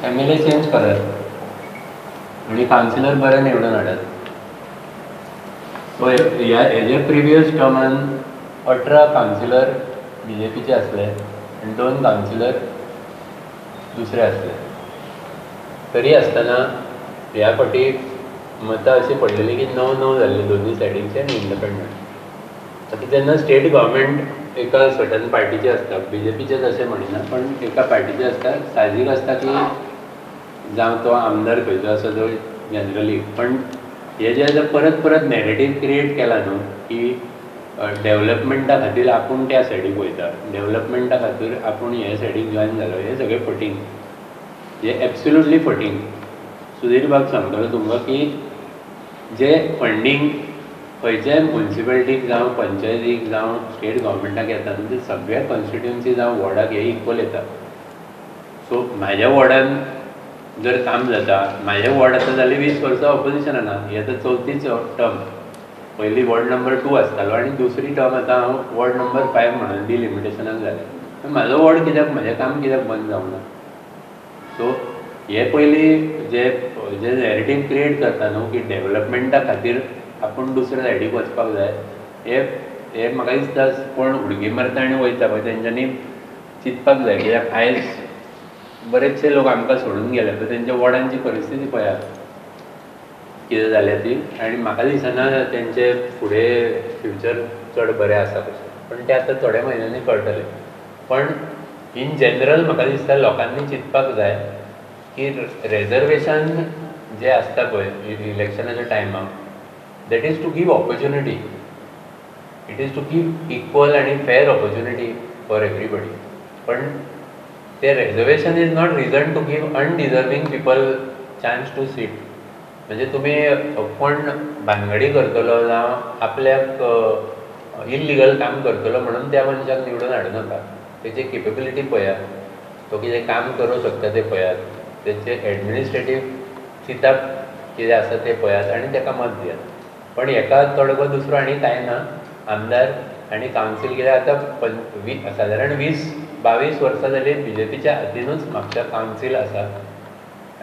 MLA change करात आणि councillor बरे निवडून हाडात. सो हेजे प्रिवियस टर्मान 18 कावन्सिलर BJPचे असले आणि 2 कावन्सिलर दुसरे असले. तरी आसतना ह्या फाटी मतां अशी पडलेली की 9-9 जाल्ले दोनूय सायडीचे आनी इंडिपेंडंट. आता जेन्ना स्टेट गव्हर्मेंट एका सर्टन पार्टीचे आसता, BJPचेच अशें म्हणिना, पण एका पार्टीचे आसता, साहजीक आसता की जावं तो आमदार खंयचो आसा तो जनरली. पण हे जे आतां परत परत नॅरेटीव क्रिएट केला न्हू की डेवलपमेंटा खातीर आपूण त्या सायडीक वयता, डेवलपमेंटा खातीर आपूण हे सायडीक जॉयन जालो, हे सगळें फटींग, हे एब्सोल्युटली फटींग. सुधीर बाब सांगतलो तुमकां की जे फंडींग खंयच्याय म्युन्सिपालिटीक जावं पंचायतीक जावं स्टेट गव्हर्मेंटाक येता न्हू, ते सगळ्या कॉन्स्टिट्युएन्सी जावं वॉर्डाक हे इक्वल येता. सो म्हाज्या वॉर्डान जर काम जाता, म्हाजें वॉर्ड आतां जाली 20 वर्सां ऑपोजिशनान आहा, ही आतां 34 टर्म. पयलीं वॉर्ड नंबर 2 आसतालो आनी दुसरी टर्म आतां हांव वॉर्ड नंबर 5 म्हणून डिलिमिटेशनाक जालें. म्हाजो वॉर्ड कित्याक, म्हाजें काम कित्याक बंद जावंक ना? सो हे पयलीं जे नॅरेटीव क्रिएट करता न्हू की डेवलपमेंटा खातीर आपूण दुसऱ्या सायडीक वचपाक जाय, हे म्हाका दिसता कोण उडकी मारता आनी वयता पळय तेंच्यांनी चिंतपाक जाय. कित्याक आयज बरेचशे लोक आमकां सोडून गेले पळय, तेंच्या वॉर्डांची परिस्थिती पळयात कितें जाल्या ती. आनी म्हाका दिसना तेंचे फुडें फ्युचर चड बरें आसा कशें, पण तें आतां थोड्या म्हयन्यांनी कळटलें. पण इन जनरल म्हाका दिसता लोकांनी चिंतपाक जाय की रिजर्वेशन जे आसता पळय इलेक्शनाच्या टायमार, that is to give opportunity, it is to give equal आनी फेर ऑपॉर्च्युनिटी फॉर एवरीबडी. पण ते reservation is not reason to give undeserving people chance to seat. म्हणजे तुमी कोण भानगडी करतलो जावं आपल्याक इल्लिगल काम करतलो म्हणून त्या मनशाक निवडून हाडूं नाका. तेची केपेबिलिटी पळयात, तो कितें काम करूं शकता तें पळयात, तेचे एडमिनिस्ट्रेटीव चिंतप कितें आसा तें पळयात आनी ताका मत दियात. पण हेका तोडगो दुसरो आनी कांय ना. आमदार आनी कावन्सील, कित्याक आतां सादारण 20-22 वर्सां जाली BJPच्या हातीनूच म्हापशा कावन्सील आसा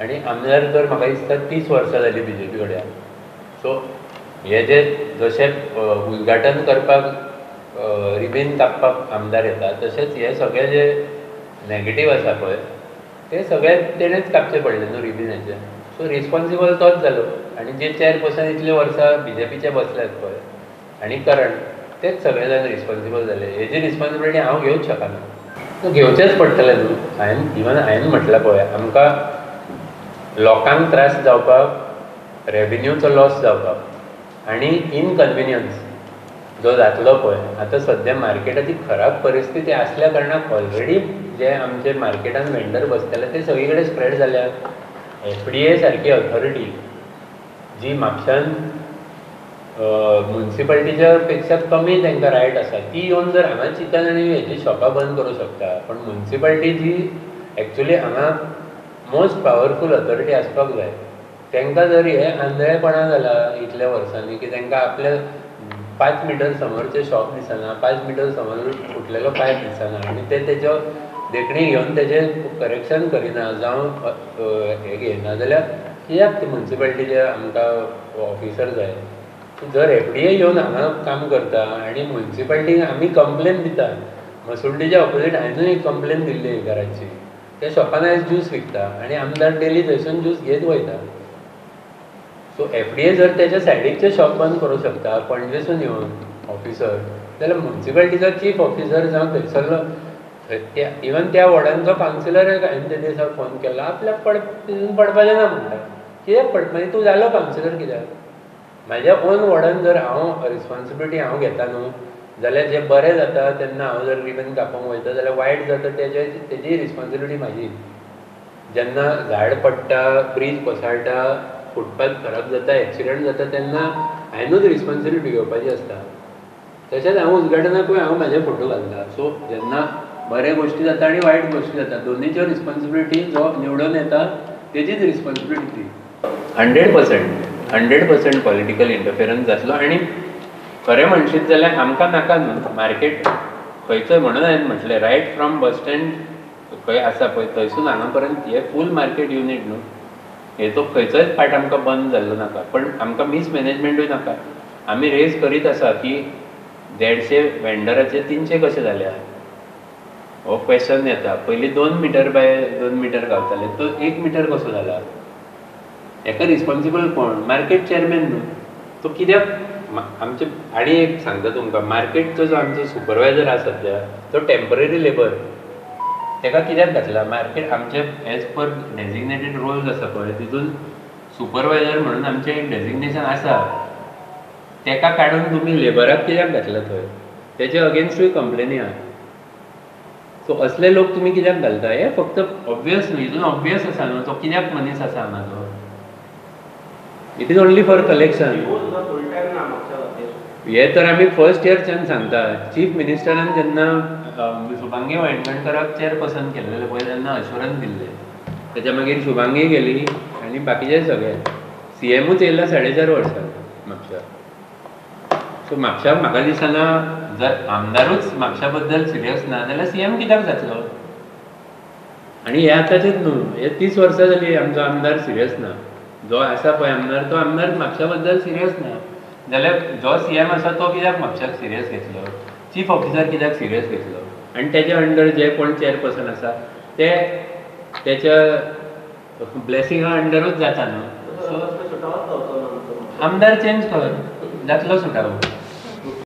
आनी आमदार तर म्हाका दिसता 30 वर्सां जाली BJP कडेन. सो हे जे जशें उद्घाटन करपाक रिबीन कापपाक आमदार येता, तशेंच हे सगळे जे नॅगेटीव आसा पळय ते सगळे तेणेच कापचे पडले न्हू रिबीनाचे. सो रिस्पॉन्सिबल तोच जालो. आनी जे चेअरपर्सन इतले वर्सां BJPचे बसल्यात पळय आनी करंट, तेच सगळे जाण रिस्पॉन्सिबल जाले. हेजी रिस्पॉन्सिबिलिटी हांव घेवंच शकना. सो घेवचेंच पडटलें न्हू. हांवें म्हटलां पळय, आमकां लोकांक त्रास जावपाक, रेवेन्यूचो लॉस जावपाक आनी इनकन्विनियन्स जो जातलो पळय. आतां सद्या मार्केटाची खराब परिस्थिती आसल्या कारणाक ऑलरेडी जे आमचे मार्केटान वेंडर बसतले ते सगळे कडेन स्प्रेड जाल्यात. FDA सारकी ऑथॉरिटी जी म्हापशान म्युन्सिपालिटीच्या पेक्षा कमी तांकां रायट आसा, ती येवन जर हांगा चिंतन आनी हेजी शॉपां बंद करूं शकता. पण म्युन्सिपालिटी जी एक्चुली हांगा मोस्ट पावरफूल ऑथॉरिटी आसपाक जाय, तांकां जर हे आंधळेपणां जाला इतल्या वर्सांनी की तांकां आपल्या 5 मिटर समोरचे शॉप दिसना, 5 मिटर समोर फुटलेलो पायप दिसना आनी ते तेज्यो देखणी घेवन तेजें करेक्शन करिना जावं हें घेयना, जाल्यार कित्याक ती म्युन्सिपालिटीचे आमकां ऑफिसर जाय? जर FDA येवन हांगा काम करता आनी म्युन्सिपालिटीक आमी कंप्लेन दिता, मसुल्टीच्या ऑपोजीट हांवें एक कंप्लेन दिल्ली घराची, त्या शॉपान आयज ज्यूस विकता आनी आमदार डेली थंयसून ज्यूस घेत वयता. सो FDA जर तेच्या सायडीकचे शॉप बंद करूं शकता पणजेसून येवन ऑफिसर, जाल्यार म्युन्सिपालिटीचो चीफ ऑफिसर जावं थंयसरलो इवन त्या वॉर्डांचो कावन्सिलराक हांवें ते दिसा फोन केला, आपल्याक पडपाचें ना म्हणटा. कित्याक पडटा? मागीर तूं जालो कावन्सिलर कित्याक? म्हाज्या ओन वॉर्डान जर हांव रिस्पॉन्सिबिलिटी हांव घेता न्हू, जाल्यार जें बरें जाता तेन्ना हांव जर रिबन कापोवंक वयता, जाल्यार वायट जाता तेजी रिस्पॉन्सिबिलिटी म्हाजी. जेन्ना झाड पडटा, ब्रीज कोसळटा, फुटपाथ खराब जाता, एक्सिडंट जाता, तेन्ना हांवेंनूच रिस्पॉन्सिबिलिटी घेवपाची आसता. तशेंच हांव उद्घाटनाकूय हांव म्हाजे फोटो घालता. सो जेन्ना बरे गोश्टी जाता आनी वायट गोश्टी जाता, दोनीच्यो रिस्पॉन्सिबिलिटी जो निवडून येता तेजीच रिस्पॉन्सिबिलिटी ती. 100% पॉलिटिकल इंटरफिरन्स जातलो. आनी खरें म्हणशीत जाल्यार आमकां नाका न्हू मार्केट खंयचोय. म्हणून हांवें म्हटलें रायट फ्रॉम बस स्टँड खंय आसा पळय थंयसून हांगा पर्यंत हे फूल मार्केट युनीट न्हू, हेचो खंयचोच पार्ट आमकां बंद जाल्लो नाका. पण आमकां मिसमॅनेजमेंटूय नाका. आमी रेज करीत आसा की 150 वेंडराचे 300 कशे जाल्या, हो क्वेश्चन येता. पयलीं 2 मिटर बाय 2 मिटर गावताले, तो 1 मिटर कसो जाला? हेका रिस्पॉन्सिबल कोण? मार्केट चेअरमॅन न्हू. तो कित्याक आमचे आनी एक सांगता तुमकां, मार्केटचो जो आमचो सुपरवायझर आसा सद्या तो टेम्पररी लेबर. तेका कित्याक घातला? मार्केट आमचे एज पर डेजिग्नेटेड रोल्स आसा पळय तितून सुपरवायझर म्हणून आमचें एक डेजिग्नेशन आसा. तेका काडून तुमी लेबराक कित्याक घातला थंय? तेजे अगेन्स्टूय कंप्लेनी आहा. सो असले लोक तुमी कित्याक घालता? हे फक्त ऑब्वियस न्हू, हितून ऑब्वियस आसा न्हू तो कित्याक मनीस आसा हांगा तो. It is only for collection. हे तर आमी फर्स्ट इयरच्यान सांगता. चीफ मिनिस्टरान जेन्ना शुभांगी वायंगणकराक चेअरपर्सन केल्लेले पळय तेन्ना अश्युरन्स दिल्ले. तेच्या मागीर शुभांगी गेली आनी बाकीचे सगळे. CMूच येयला 4.5 वर्सां म्हापशा. सो म्हापशाक म्हाका दिसना जर आमदारूच म्हापशा बद्दल सिरियस ना जाल्यार CM कित्याक जातलो? आनी हे आतांचेच न्हू, हे 30 वर्सां जाली आमचो आमदार सिरियस ना. जो आसा पळय आमदार तो आमदार म्हापशा बद्दल सिरियस ना. जाल्यार जो CM आसा तो कित्याक म्हापशाक सिरियस घेतलो? चीफ ऑफिसर कित्याक सिरियस घेतलो? आनी तेच्या अंडर जे कोण चेअरपर्सन आसा ते तेच्या ब्लेसिंगा अंडरूच जाता न्हू. सो आमदार चेंज कर, जातलो सुटावो.